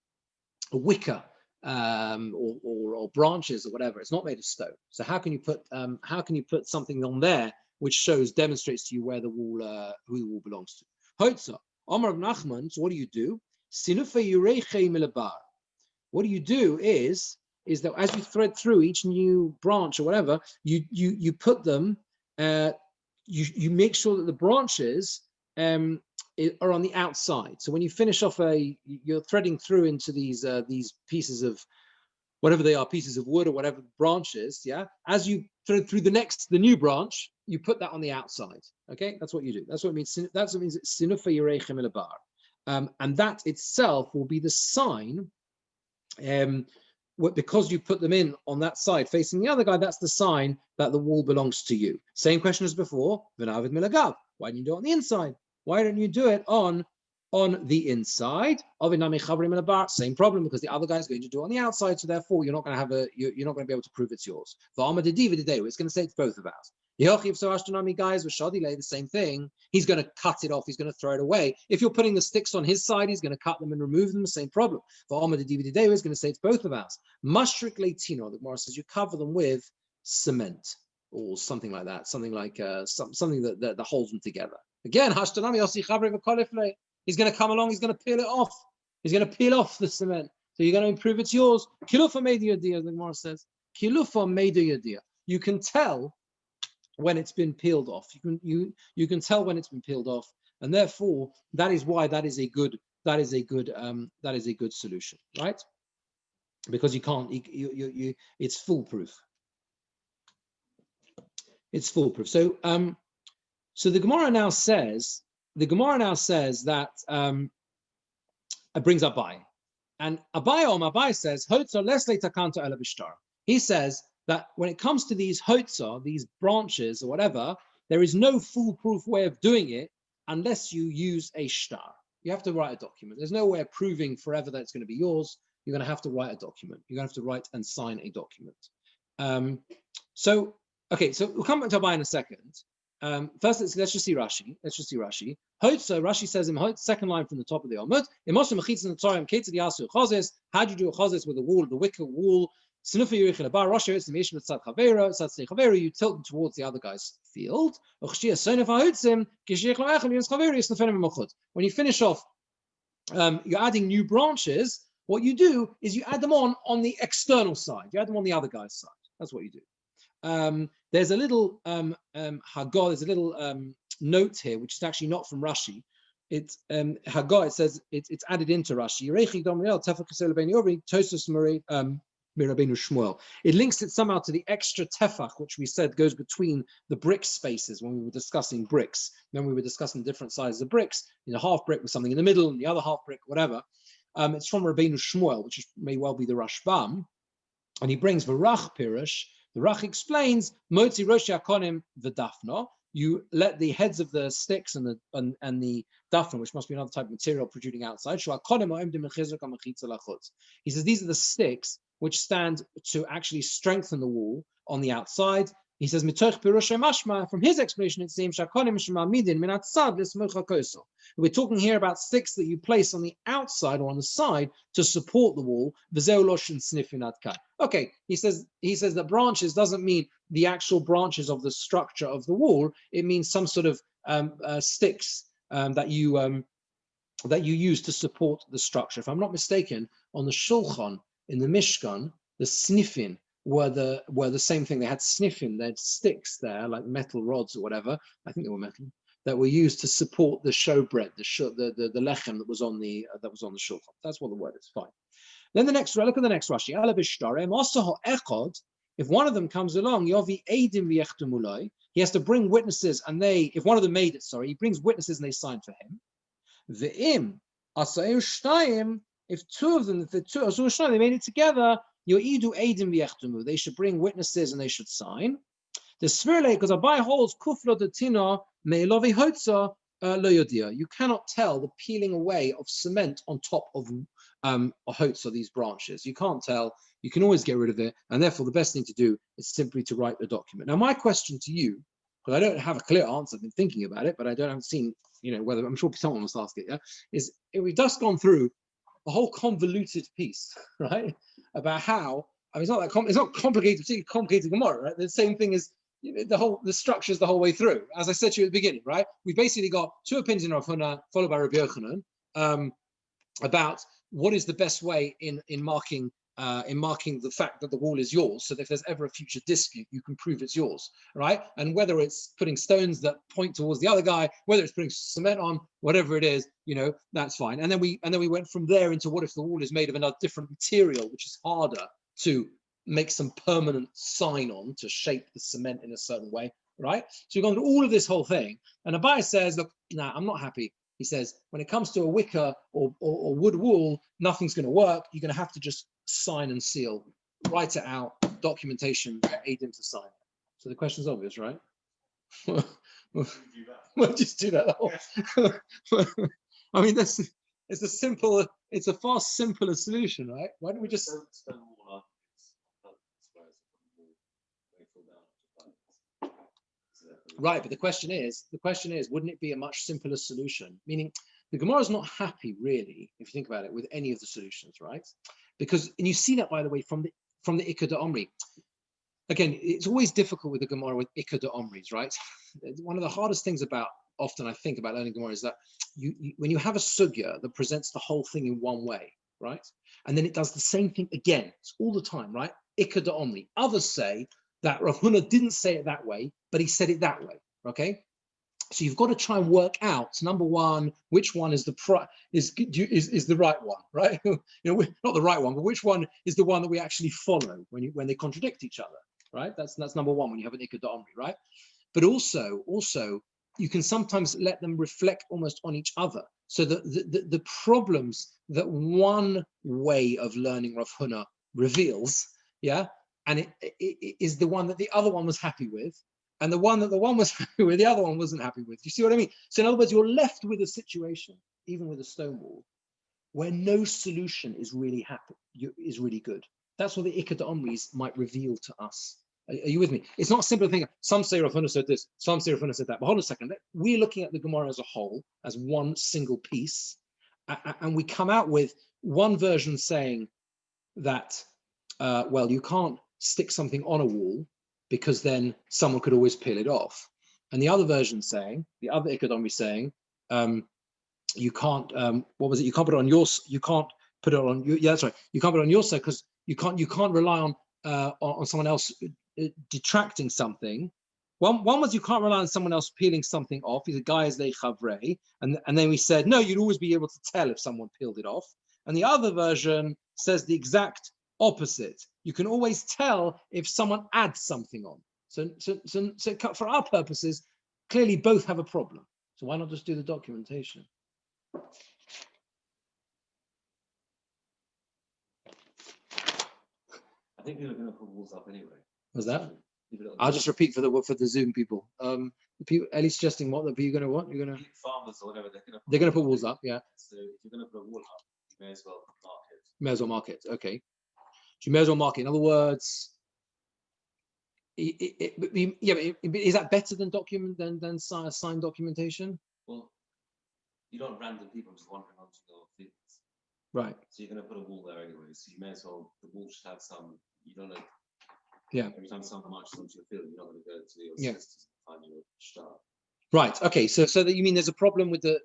wicker or branches or whatever? It's not made of stone. So how can you put something on there which demonstrates to you where the wall who the wall belongs to? Hotza. Amar of Nachman. So what do you do? What you do is that as you thread through each new branch or whatever, you put them, you make sure that the branches are on the outside. So when you finish off you're threading through into these pieces of whatever they are, pieces of wood or whatever branches, yeah. As you thread through the new branch, you put that on the outside. Okay, that's what you do. That's what it means. That's what it means. Sinufa yireichem elabar. And that itself will be the sign, because you put them in on that side facing the other guy, that's the sign that the wall belongs to you. Same question as before, v'navid milagav. Why don't you do it on the inside? Why don't you do it on the inside? Same problem, because the other guy is going to do it on the outside, so therefore you're not going to be able to prove it's yours. It's going to say it's both of ours. Guys with Shadile, the same thing. He's going to cut it off. He's going to throw it away. If you're putting the sticks on his side, he's going to cut them and remove them. Same problem. For Amad DVD Day, he's going to say it's both of ours. Mashrik Leitino, the Gemara says you cover them with cement or something like that. Something like something that holds them together. Again, he's going to come along. He's going to peel it off. He's going to peel off the cement. So you're going to prove it's yours. Kilufa Meidu Yadia, the Gemara says. Kilufa Meidu Yadia. You can tell when it's been peeled off. You can tell when it's been peeled off, and therefore that is why that is a good solution, right? Because you can't it's foolproof. It's foolproof. So so the Gemara now says that it brings Abai, and Abai says Hotza lesle takanta ela b'shtar. He says that when it comes to these hotza, these branches or whatever, there is no foolproof way of doing it unless you use a shtar. You have to write a document. There's no way of proving forever that it's going to be yours. You're going to have to write a document. You're going to have to write and sign a document. So we'll come back to Abai in a second. First, let's just see Rashi. Hotza, Rashi says in Hotza, second line from the top of the Omud. How do you do a chazes with a wall, the wicker wall? You tilt them towards the other guy's field. When you finish off, you're adding new branches. What you do is you add them on the external side. You add them on the other guy's side. That's what you do. There's a little there's a little note here, which is actually not from Rashi. It's it says it's added into Rashi. It links it somehow to the extra tefach, which we said goes between the brick spaces when we were discussing bricks. Then we were discussing different sizes of bricks. Half brick with something in the middle, and the other half brick, whatever. It's from Rabbeinu Shmuel, which may well be the Rashbam, and he brings the Rach Pirush. The Rach explains Motzi Roshi Akonim v'Dafna. You let the heads of the sticks and the dafna, which must be another type of material protruding outside. He says these are the sticks which stand to actually strengthen the wall on the outside. He says, "Mitoch pirushay mashma." From his explanation, it seems shakonim shemamidin min atzad l'smocha koso. We're talking here about sticks that you place on the outside or on the side to support the wall. V'zeu lo shnifin adkan. Okay, he says that branches doesn't mean the actual branches of the structure of the wall. It means some sort of sticks that you use to support the structure. If I'm not mistaken, on the shulchan in the Mishkan, the snifin were the same thing. They had sniffing, they had sticks there, like metal rods or whatever. I think they were metal, that were used to support the showbread, the lechem that was on the shulchan. That's what the word is. Fine. Then the next, look at the next Rashi. If one of them comes along, he has to bring witnesses, and if one of them made it, he brings witnesses and they sign for him. If two of them, they made it together, they should bring witnesses and they should sign. The Svirle, because Abai holds kufla de tina me'ilovi hotza lo yodia. You cannot tell the peeling away of cement on top of hotza, these branches. You can't tell. You can always get rid of it, and therefore the best thing to do is simply to write the document. Now, my question to you, because I don't have a clear answer, I've been thinking about it, but I haven't seen, whether, I'm sure someone must ask it. Yeah, is if we've just gone through a whole convoluted piece, right, about how, it's not complicated, particularly complicated Gemara, right? The same thing as the structures the whole way through. As I said to you at the beginning, right? We basically got two opinions in Rav Huna, followed by Rabbi Yochanan, about what is the best way in marking the fact that the wall is yours, so that if there's ever a future dispute, you can prove it's yours, right? And whether it's putting stones that point towards the other guy, whether it's putting cement on, whatever it is, that's fine. And then we went from there into what if the wall is made of another different material, which is harder to make some permanent sign on to shape the cement in a certain way, right? So we've gone through all of this whole thing, and Abai says, look, I'm not happy. He says, when it comes to a wicker or wood wall, nothing's going to work. You're going to have to just sign and seal, write it out, documentation, aid him to sign. So the question's obvious, right? We'll just do that. I mean, it's a far simpler solution, right? Why don't we just... Right, but the question is, wouldn't it be a much simpler solution? Meaning, the Gemara is not happy, really, if you think about it, with any of the solutions, right? Because, and you see that, by the way, from the Ikka de Omri. Again, it's always difficult with the Gemara with Ikka de Omris, right? One of the hardest things often I think about learning Gemara is that when you have a sugya that presents the whole thing in one way, right? And then it does the same thing again, it's all the time, right? Ikka de Omri. Others say that Rav Huna didn't say it that way, but he said it that way, okay? So you've got to try and work out, number one, which one is the right one, right? Not the right one, but which one is the one that we actually follow when they contradict each other, right? That's number one when you have an Ikka de Omri, right? But also you can sometimes let them reflect almost on each other. So the problems that one way of learning Rav Huna reveals, yeah, and it is the one that the other one was happy with, and the one that the one was happy with, the other one wasn't happy with. You see what I mean? So in other words, you're left with a situation, even with a stone wall, where no solution is really is really good. That's what the Ikka de Omris might reveal to us. Are you with me? It's not a simple thing. Some say Rav Huna said this, some say Rav Huna said that. But hold on a second. We're looking at the Gemara as a whole, as one single piece, and we come out with one version saying that, well, you can't stick something on a wall because then someone could always peel it off. And the other version saying, the other Ikka de Omri saying, you can't, what was it? You can't put it on your, you can't put it on, yeah, that's right. You can't put it on your side because you can't rely on someone else detracting something. One was you can't rely on someone else peeling something off. He's a guy as they chavre, and then we said no, you'd always be able to tell if someone peeled it off. And the other version says the exact opposite. You can always tell if someone adds something on. So for our purposes, clearly both have a problem. So why not just do the documentation? I think you're going to put walls up anyway. Was that? I'll just repeat for the Zoom people. The people, Ellie suggesting what the people are going to what? You're going to farmers or whatever. They're going to put walls up, yeah. So if you're going to put a wall up, you may as well mark it. May as well mark it. Okay. So you may as well mark it. In other words, Is that better than signed documentation? Well, you don't have random people just wandering onto your fields. Right. So you're going to put a wall there anyway. So you may as well, the wall should have some, you don't know. Yeah. Every time someone marches onto your field, you're not going to go to your Yeah. solicitors and find your star. Right. Okay. So that you mean there's a problem with the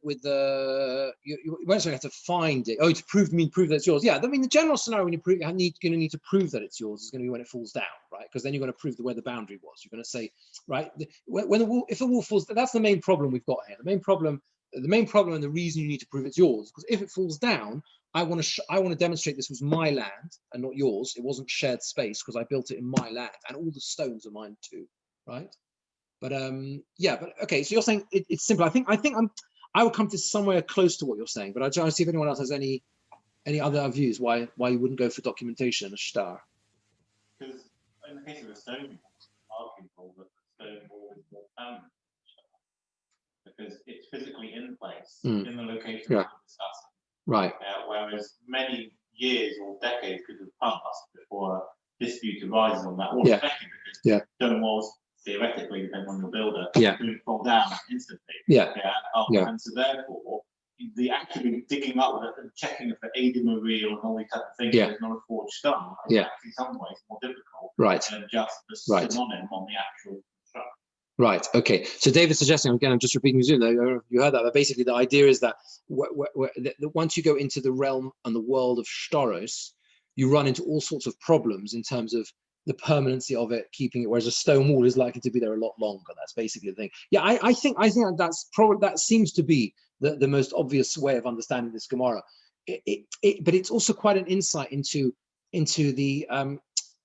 you won't have to find it. Oh, to prove that it's yours. Yeah. I mean, the general scenario when you prove going to need to prove that it's yours is going to be when it falls down, right? Because then you're going to prove where the boundary was. You're going to say, right, when the wall, if the wall falls, that's the main problem we've got here. The main problem, and the reason you need to prove it's yours, because if it falls down, I want to demonstrate this was my land and not yours. It wasn't shared space because I built it in my land, and all the stones are mine too, right? But yeah, but okay. So you're saying it's simple. I would come to somewhere close to what you're saying, but I try to see if anyone else has any other views why you wouldn't go for documentation, a star. Because in the case of a stone wall, arguable that the stone wall is more permanent because it's physically in place in the location that we're discussing. Right. Whereas many years or decades could have passed before a dispute arises on that wall, Yeah. especially because stone walls theoretically, depending on your builder, don't fall down instantly. And so therefore, the actually digging up and checking if the Ada real and all these type of things is not a forged stone is actually in some ways more difficult than just the synonym on the actual construction. Right. Okay. So David's suggesting, again, I'm just repeating Zoom. You heard that. But basically, the idea is that once you go into the realm and the world of shtaros, you run into all sorts of problems in terms of the permanency of it, keeping it, whereas a stone wall is likely to be there a lot longer. That's basically the thing. Yeah, I think that's probably, that seems to be the most obvious way of understanding this Gemara. But it's also quite an insight into the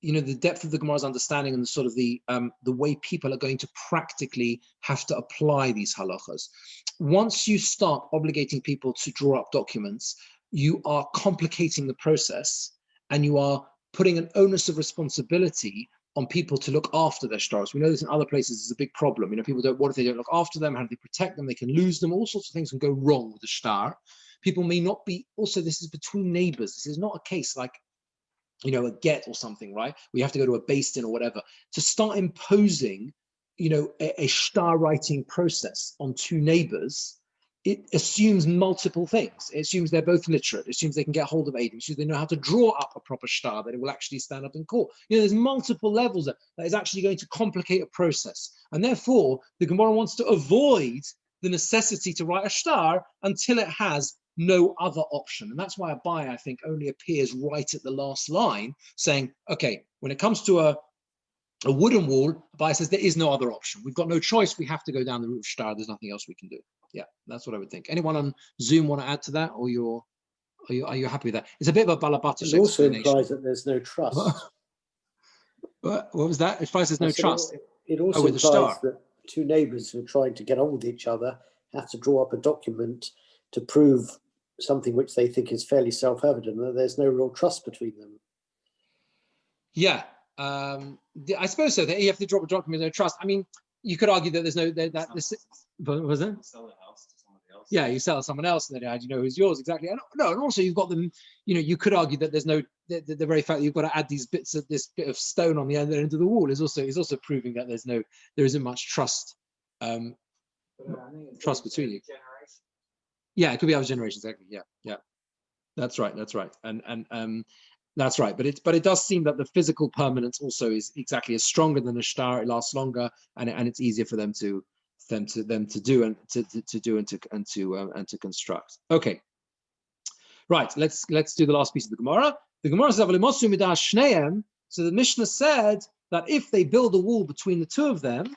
the depth of the Gemara's understanding and the sort of the way people are going to practically have to apply these halachas. Once you start obligating people to draw up documents, you are complicating the process, and you are putting an onus of responsibility on people to look after their stars. We know this in other places is a big problem. People don't, what if they don't look after them? How do they protect them? They can lose them. All sorts of things can go wrong with the star. People may not be, also this is between neighbors. This is not a case like, a get or something, right? We have to go to a beis din or whatever. To start imposing, a star writing process on two neighbors, it assumes multiple things. It assumes they're both literate. It assumes they can get hold of aid. It assumes they know how to draw up a proper star, that it will actually stand up in court. There's multiple levels that is actually going to complicate a process. And therefore, the Gemara wants to avoid the necessity to write a star until it has no other option. And that's why Abai, I think, only appears right at the last line, saying, okay, when it comes to a wooden wall, Abai says there is no other option. We've got no choice. We have to go down the route of star. There's nothing else we can do. Yeah, that's what I would think. Anyone on Zoom want to add to that, or are you happy with that? It's a bit of a balabatish. It also implies that there's no trust. What was that? It implies there's no trust. It also implies that two neighbours who are trying to get on with each other have to draw up a document to prove something which they think is fairly self-evident, that there's no real trust between them. Yeah, I suppose so. That you have to drop a document, no trust. I mean, you could argue that there's no But was it? Sell the house to somebody else. Yeah, you sell to someone else, and then how do you know who's yours exactly? And also you've got them. You could argue that there's no the very fact that you've got to add this bit of stone on the end of the wall is also proving that there isn't much trust. Trust between you. Yeah, it could be other generations, exactly. Yeah, that's right, and that's right. But it does seem that the physical permanence also is exactly as stronger than the star. It lasts longer, and it's easier for them to do and to construct. Okay, right. Let's do the last piece of the Gemara. The Gemara says, so the Mishnah said that if they build a wall between the two of them,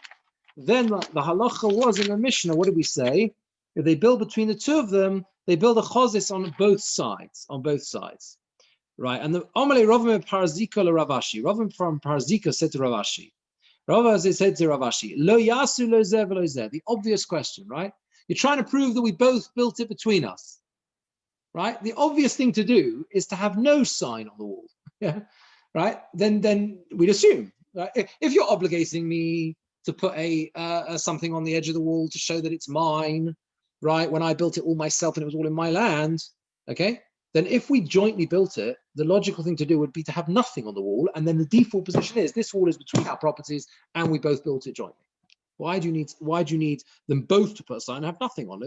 then the halacha was in the Mishnah. What did we say? If they build between the two of them, they build a chozis on both sides. Right? And the Amalei Ravim Parzika Ravashi. Ravim from Parzika said to Ravashi. Ravashi said to Ravashi, Lo yasu lo zeh v'lo zeh. The obvious question, right? You're trying to prove that we both built it between us. Right? The obvious thing to do is to have no sign on the wall. Yeah. Right? Then we'd assume. Right? If you're obligating me to put a something on the edge of the wall to show that it's mine, right? When I built it all myself and it was all in my land, okay? then if we jointly built it, the logical thing to do would be to have nothing on the wall, and then the default position is this wall is between our properties, and we both built it jointly. Why do you need them both to put a sign and have nothing on?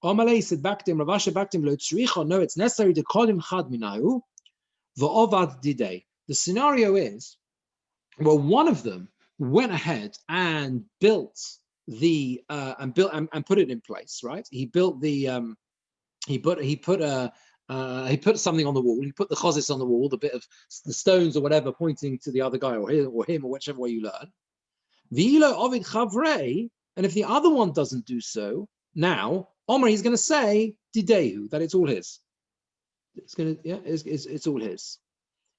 Amalei said back to him, Ravasha back to him, no, it's necessary to call him chad minahu, v'ovad didei. The scenario is, well, one of them went ahead and built the and put it in place, right? He built the he put something on the wall. He put the chozis on the wall, the bit of the stones or whatever pointing to the other guy or him or whichever way you learn. V'ilo ovid chavrei, and if the other one doesn't do so, now Omer, he's going to say didehu, that it's all his. It's going to, yeah, it's all his.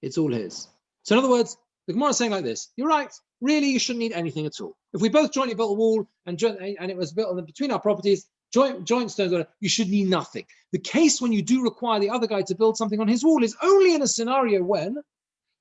It's all his. So in other words, the Gemara is saying like this: you're right. Really, you shouldn't need anything at all. If we both jointly built a wall and it was built between our properties, joint stones, you should need nothing. The case when you do require the other guy to build something on his wall is only in a scenario when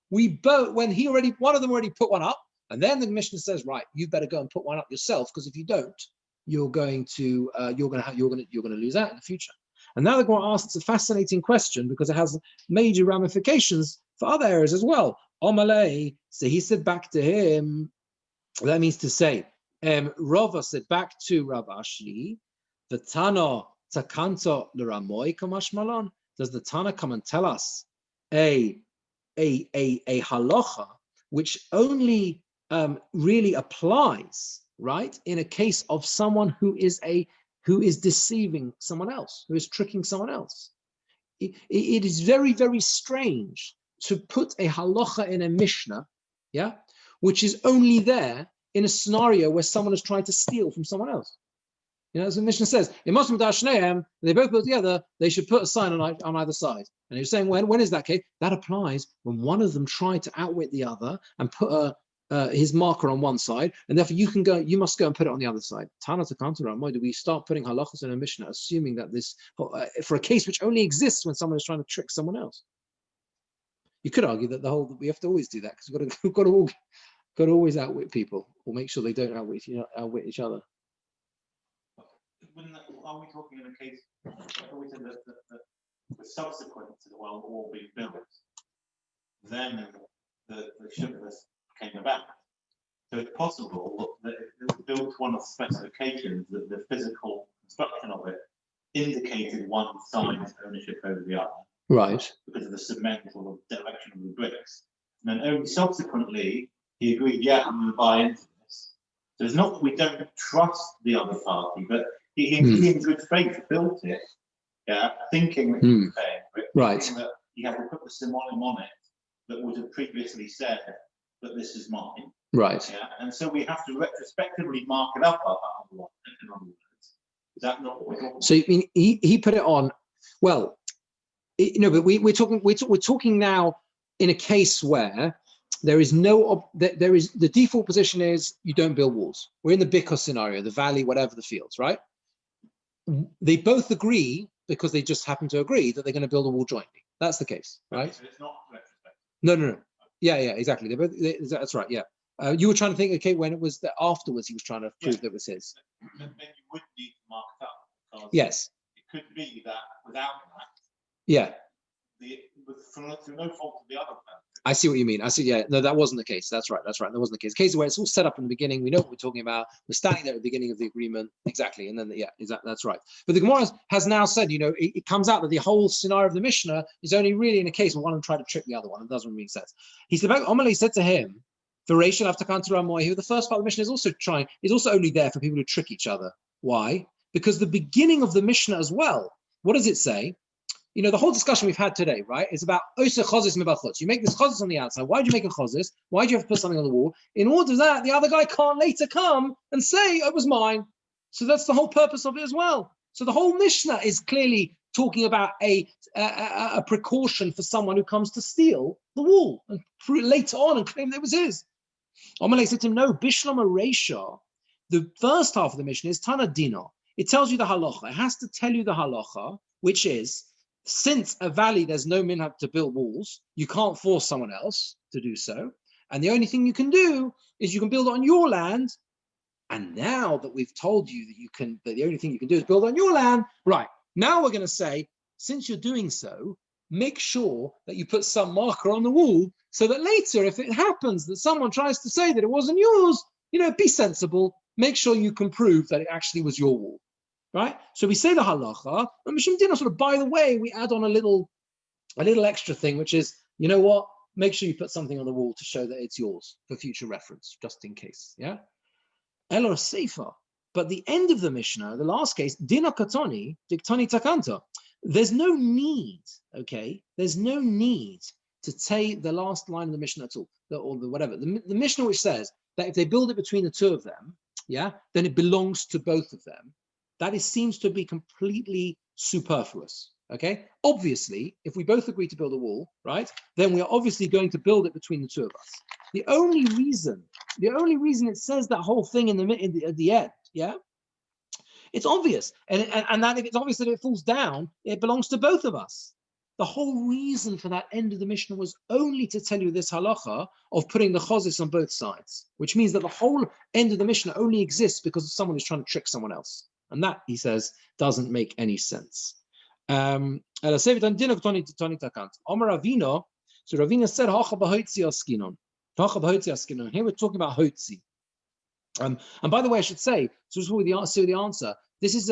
one of them already put one up, and then the Mishnah says, right, you better go and put one up yourself, because if you don't, you're going to lose out in the future. And now the Gemara asks a fascinating question because it has major ramifications for other areas as well. Omalei, so he said back to him, that means to say, Rava said back to Rav Ashli, the Tana takanto l'ramoi kamash malon. Does the Tana come and tell us a halacha which only really applies, right, in a case of someone who is deceiving someone else, who is tricking someone else? It is very, very strange to put a halacha in a Mishnah, yeah, which is only there in a scenario where someone is trying to steal from someone else. You know, as the Mishnah says, they both built together, they should put a sign on either side. And you're saying, when is that case? That applies when one of them tried to outwit the other and put his marker on one side, and therefore you must go and put it on the other side. Tana to counter, why do we start putting halachas in a Mishnah, assuming that this, for a case which only exists when someone is trying to trick someone else? You could argue that we have to always do that, because we've got to always outwit people, or make sure they don't outwit each other. Are we talking in a case where we said that subsequent to the wall being built, then the sugarless came about? So it's possible that it was built to one of the specifications, that the physical construction of it indicated one side's ownership over the other. Right. Because of the cement or the direction of the bricks. And then only subsequently he agreed, yeah, I'm going to buy into this. So it's not that we don't trust the other party, but he in good faith built it, yeah, thinking that he was paying for it, right, thinking that he had to put the simonim on it that would have previously said that this is mine. Right. Yeah. And so we have to retrospectively mark it up, in other words. Is that not what we're talking about? So you mean he put it on? Well, but we're talking now in a case where there is the default position is you don't build walls. We're in the Bikos scenario, the valley, whatever the fields, right? They both agree, because they just happen to agree, that they're going to build a wall jointly. That's the case, right? So it's not retrospective. No. Yeah, exactly. That's right. Yeah. You were trying to think, okay, when it was that afterwards he was trying to prove that it was his. Then you would need to mark it up. Because yes. It could be that without that, yeah, through no fault of the other person. I see what you mean. I see. Yeah, no, that wasn't the case. That's right. That wasn't the case. The case where it's all set up in the beginning. We know what we're talking about. We're standing there at the beginning of the agreement. Exactly. And then, that's right. But the Gemara has now said, it comes out that the whole scenario of the Mishnah is only really in a case where one of them tried to trick the other one. It doesn't make sense. He said, Amalei said to him, the first part of the Mishnah is also only there for people who trick each other. Why? Because the beginning of the Mishnah as well, what does it say? The whole discussion we've had today, right, is about oser chozis mebachutz. You make this chozis on the outside. Why do you make a chozis? Why do you have to put something on the wall? In order that the other guy can't later come and say it was mine. So that's the whole purpose of it as well. So the whole Mishnah is clearly talking about a precaution for someone who comes to steal the wall and later on and claim that it was his. Amalei said to him, no, Bishlam Reisha. The first half of the Mishnah is Tana Dino. It tells you the halacha. It has to tell you the halacha, which is, since a valley, there's no minhag to build walls, you can't force someone else to do so. And the only thing you can do is you can build on your land. And now that we've told you that the only thing you can do is build on your land, right, now we're going to say, since you're doing so, make sure that you put some marker on the wall so that later, if it happens that someone tries to say that it wasn't yours, be sensible. Make sure you can prove that it actually was your wall, right? So we say the halacha, and Mishum Dina sort of, by the way, we add on a little extra thing, which is, you know what? Make sure you put something on the wall to show that it's yours for future reference, just in case, yeah? Elor Sefer. But the end of the Mishnah, the last case, Dina Katani, Diktani Takanta. There's no need, okay? There's no need to take the last line of the Mishnah at all, or whatever. The Mishnah which says that if they build it between the two of them, yeah, then it belongs to both of them. That seems to be completely superfluous, okay? Obviously, if we both agree to build a wall, right, then we are obviously going to build it between the two of us. The only reason it says that whole thing at the end, yeah, it's obvious, and that if it's obvious that it falls down, it belongs to both of us. The whole reason for that end of the Mishnah was only to tell you this halacha of putting the chozis on both sides, which means that the whole end of the Mishnah only exists because someone is trying to trick someone else, and that, he says, doesn't make any sense. Omar Ravina, so Ravina said, "Hacha b'hoitzi askinon." Hacha b'hoitzi askinon. Here we're talking about hotzi. And by the way, I should say, so before we see the answer, this is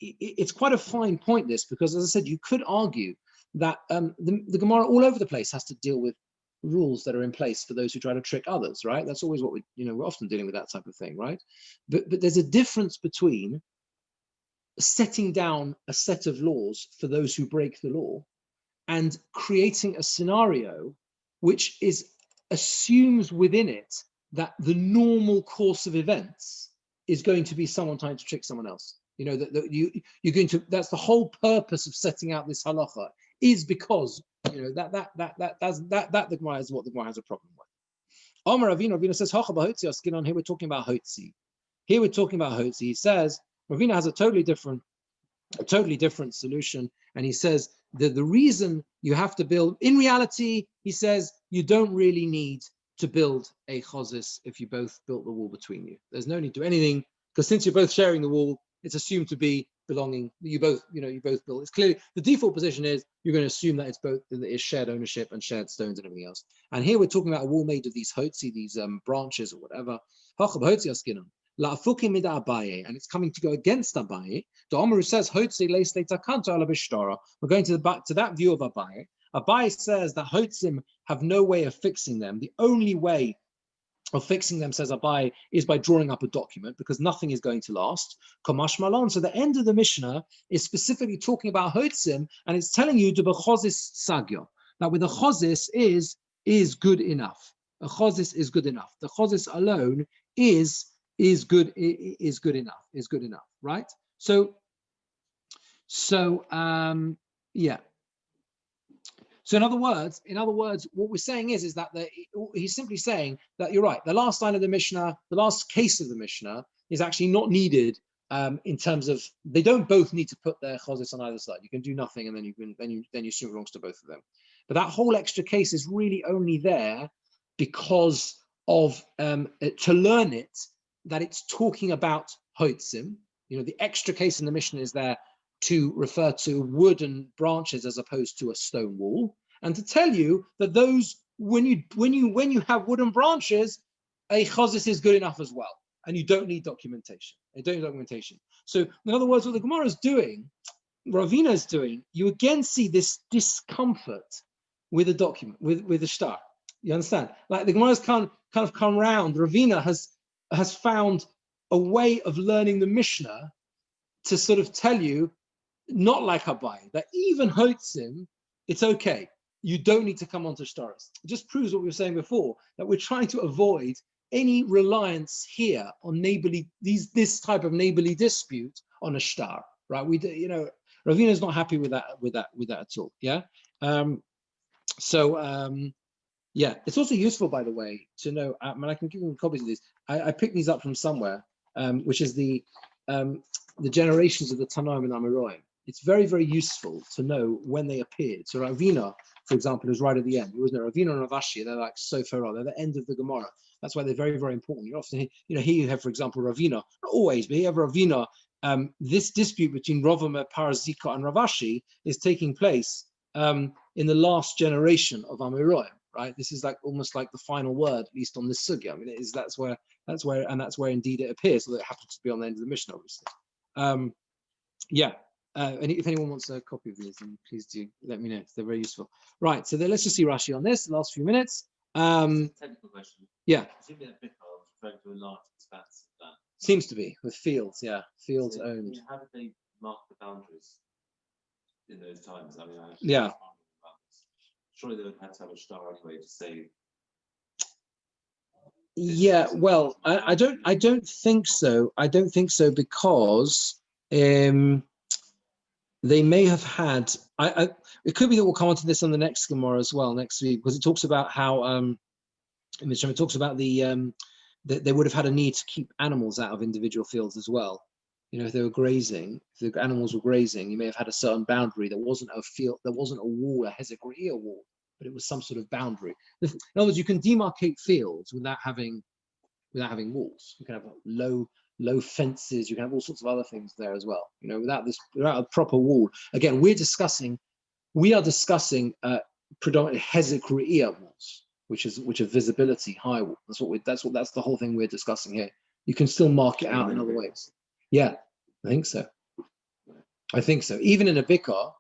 it's quite a fine point, this, because as I said, you could argue that the Gemara all over the place has to deal with rules that are in place for those who try to trick others, right? That's always what we're often dealing with that type of thing, right? But there's a difference between setting down a set of laws for those who break the law and creating a scenario which assumes within it that the normal course of events is going to be someone trying to trick someone else. You're going to. That's the whole purpose of setting out this halacha, is because that the Gemara is what the Gemara has a problem with. Omar Ravina says, "Hacha b'hotzi askinon." Here we're talking about hotzi. Here we're talking about hotzi. He says Ravina has a totally different solution, and he says that the reason you have to build, in reality, he says you don't really need to build a chozis if you both built the wall between you. There's no need to do anything, because since you're both sharing the wall, it's assumed to be belonging. You both built. It's clearly the default position is you're going to assume that it's shared ownership and shared stones and everything else. And here we're talking about a wall made of these hotzi, these branches or whatever. And it's coming to go against Abaye. The Omer says hotzi leis leitakanto ala b'shtara. We're going to that view of Abaye. Abaye says that hotzim have no way of fixing them. The only way of fixing them, says Abaye, is by drawing up a document, because nothing is going to last. Kamash malon. So the end of the Mishnah is specifically talking about hotzim, and it's telling you to b'chozis sagyo. That with a chozis is good enough. A chozis is good enough. The chozis alone is good enough, right? So yeah. So in other words, what we're saying is that he's simply saying that you're right. The last line of the Mishnah, the last case of the Mishnah, is actually not needed in terms of they don't both need to put their chozis on either side. You can do nothing, and then you assume it belongs to both of them. But that whole extra case is really only there because of to learn it that it's talking about hotzim. The extra case in the Mishnah is there to refer to wooden branches as opposed to a stone wall, and to tell you that those when you have wooden branches, a chozis is good enough as well, and you don't need documentation. So in other words, what the Gemara is doing, Ravina is doing, you again see this discomfort with a document, with a shtar. You understand? Like the Gemara's kind of come round. Ravina has found a way of learning the Mishnah to sort of tell you, not like Abaye, that even hotzim, it's okay. You don't need to come onto shtaros. It just proves what we were saying before, that we're trying to avoid any reliance here on this type of neighborly dispute on a shtar, right? Ravina is not happy with that at all. Yeah. Yeah, it's also useful, by the way, to know. I can give you copies of these. I picked these up from somewhere, which is the generations of the Tanaim and Amoraim. It's very, very useful to know when they appeared. So Ravina, for example, is right at the end. Ravina and Rav Ashi, they're like so far on. They're the end of the Gemara. That's why they're very, very important. You often, here you have, for example, Ravina. Not always, but you have Ravina this dispute between Ravama, Parazika, and Ravashi is taking place in the last generation of Amoraim, right? This is like almost like the final word, at least on this sugya. I mean, that's where indeed it appears, although it happens to be on the end of the mission, obviously. And if anyone wants a copy of these, then please do let me know. They're very useful. Right, so then let's just see Rashi on this, the last few minutes. Technical question. Yeah. Presumably that Bikar was referring to a large expanse of land. Seems to be, with fields, fields So, owned. how did they mark the boundaries in those times? I mean, surely they would have to have a star anyway to say. Yeah, well, I don't think so. I don't think so because they may have had. It could be that we'll come on to this on the next Gemara as well next week, because it talks about how it talks about that they would have had a need to keep animals out of individual fields as well. You know, if they were grazing, if the animals were grazing, you may have had a certain boundary. There wasn't a field, there wasn't a wall, a Hezekiah wall, but it was some sort of boundary. In other words, you can demarcate fields without having walls. You can have low fences. You can have all sorts of other things there as well. You know, without a proper wall. Again, we are discussing predominantly Hezekiah walls, which are visibility high wall. That's the whole thing we're discussing here. You can still mark it out in other ways. Yeah, I think so. Even in a bikar,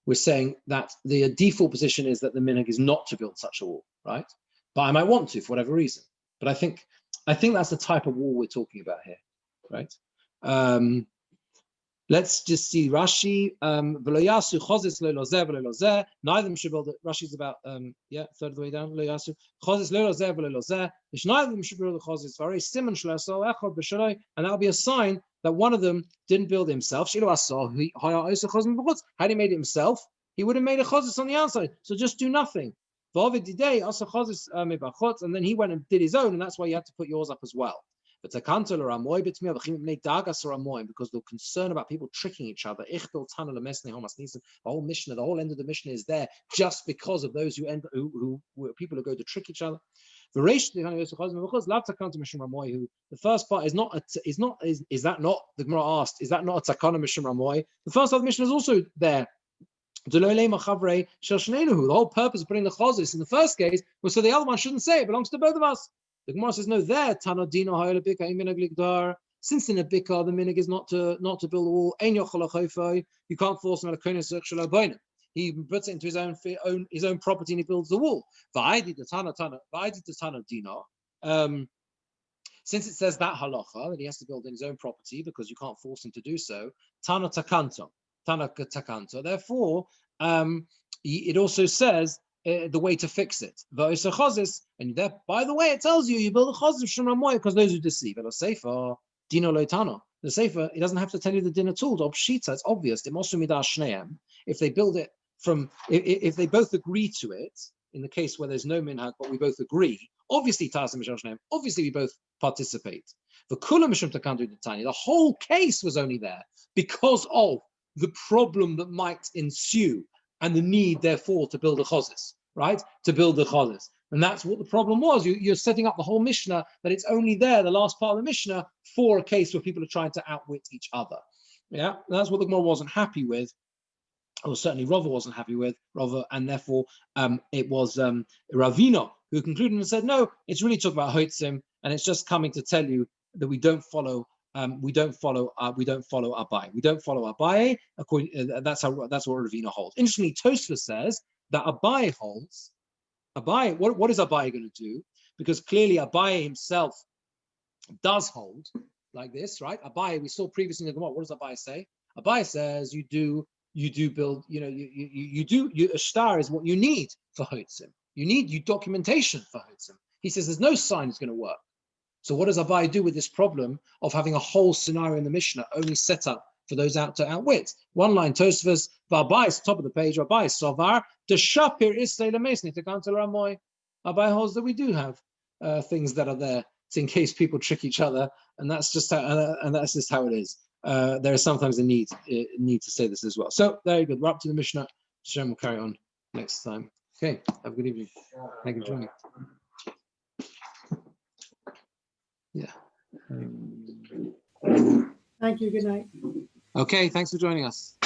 we're saying that the default position is that the minhag is not to build such a wall, right? But I might want to for whatever reason. But I think that's the type of wall we're talking about here, right? Let's just see Rashi. Neither of them should build it. Rashi's about third of the way down. Neither of them should build the chozis. And that'll be a sign that one of them didn't build himself. Had he made it himself, he would have made a chozis on the outside. So just do nothing. And then he went and did his own, and that's why you had to put yours up as well. But because the concern about people tricking each other, the whole Mishnah, the whole end of the Mishnah is there just because of those who people who go to trick each other. The first part is that not the Gemara asked? Is that not a takana mishum ramoy? The first part of the Mishnah is also there. The whole purpose of putting the chozis in the first case was so the other one shouldn't say it belongs to both of us. The Gemara says no. There, since in a bikar the minhag is not to build a wall. You can't force him at a he puts it into his own property and he builds the wall. Since it says that halacha that he has to build in his own property because you can't force him to do so, Tana takanto. Therefore, it also says the way to fix it. And there, by the way, it tells you build a chazis shemramoy because those who deceive. And a sefer dino loitano. The sefer, it doesn't have to tell you the din at all. The pshita, it's obvious. If they build it from, if they both agree to it, in the case where there's no minhag, but we both agree, obviously we both participate. The whole case was only there because of the problem that might ensue and the need, therefore, to build a chozis, right? To build the chozis. And that's what the problem was. You're setting up the whole Mishnah that it's only there, the last part of the Mishnah, for a case where people are trying to outwit each other. Yeah, and that's what the Gemara wasn't happy with, or certainly Rava wasn't happy with, and therefore it was Ravina who concluded and said, no, it's really talking about Hoitzim, and it's just coming to tell you that we don't follow Abai. We don't follow Abai. That's what Ravina holds. Interestingly, Tosfos says that Abai holds. Abai, what is Abai going to do? Because clearly Abai himself does hold like this, right? Abai, we saw previously in the Gemara. What does Abai say? Abai says you do build. A star is what you need for Hoitzim. You need documentation for Hoitzim. He says there's no sign it's going to work. So what does Abai do with this problem of having a whole scenario in the Mishnah only set up for those out to outwit? One line, Tosfos, Abai, top of the page, Abai, Sovar, the Shapir is Seilamesni to Kantel Ramoy. Abai holds that we do have things that are there in case people trick each other, and that's just how it is. There is sometimes a need to say this as well. So very good. We're up to the Mishnah. Shem will carry on next time. Okay. Have a good evening. Thank you for joining. Yeah. Thank you. Good night. Okay, thanks for joining us.